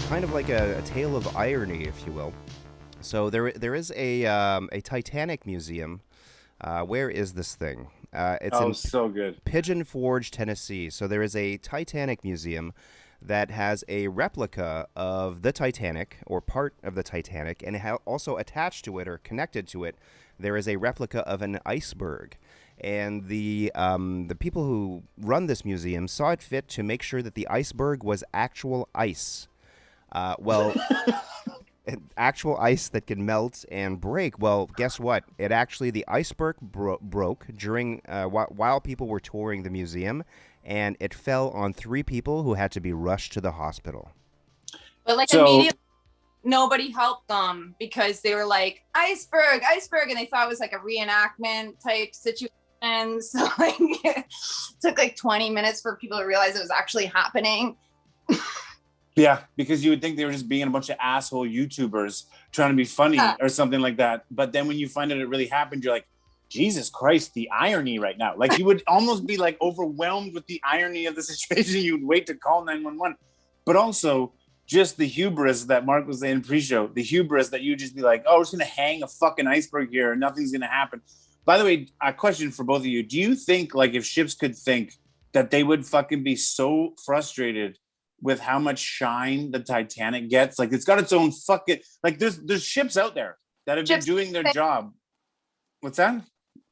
kind of like a tale of irony, if you will. So there is a Titanic museum. Where is this thing? It's Oh, in so good. Pigeon Forge, Tennessee. So there is a Titanic museum that has a replica of the Titanic, or part of the Titanic, and also attached to it or connected to it, there is a replica of an iceberg. And the people who run this museum saw it fit to make sure that the iceberg was actual ice. Well, actual ice that can melt and break. Well, guess what? The iceberg broke during while people were touring the museum, and it fell on three people who had to be rushed to the hospital. But like So immediately, nobody helped them because they were like, iceberg, iceberg. And they thought it was like a reenactment type situation. So like, it took like 20 minutes for people to realize it was actually happening. yeah, because you would think they were just being a bunch of asshole YouTubers trying to be funny or something like that. But then when you find out it really happened, you're like, Jesus Christ, the irony right now. Like you would almost be like overwhelmed with the irony of the situation. You'd wait to call 911. But also just the hubris that Mark was saying pre-show, the hubris that you just be like, oh, we're just going to hang a fucking iceberg here and nothing's going to happen. By the way, a question for both of you. Do you think like if ships could think that they would fucking be so frustrated with how much shine the Titanic gets? Like it's got its own fucking, like there's ships out there that have been doing their job. What's that?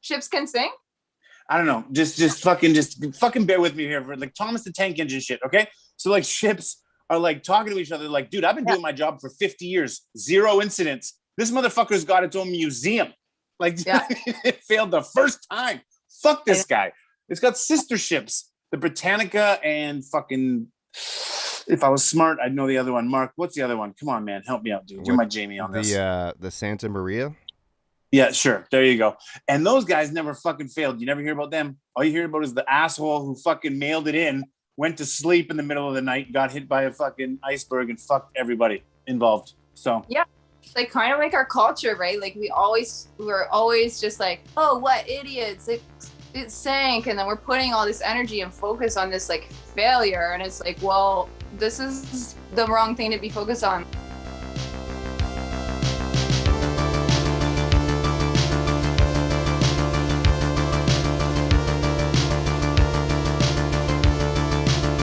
Ships can sing? I don't know. Just fucking bear with me here for like Thomas the Tank Engine shit. Okay. So like ships are like talking to each other. Like, dude, I've been doing my job for 50 years. 0 incidents. This motherfucker's got its own museum. Like it failed the first time. Fuck this guy. It's got sister ships, the Britannica and fucking, if I was smart, I'd know the other one. Mark, what's the other one? Come on, man. Help me out, dude. You're my Jamie on this. The Santa Maria. Yeah, sure. There you go. And those guys never fucking failed. You never hear about them. All you hear about is the asshole who fucking mailed it in, went to sleep in the middle of the night, got hit by a fucking iceberg and fucked everybody involved. So yeah, like kind of like our culture, right? Like we're always just like, oh, what idiots, it sank, and then we're putting all this energy and focus on this like failure, and it's like, well, this is the wrong thing to be focused on.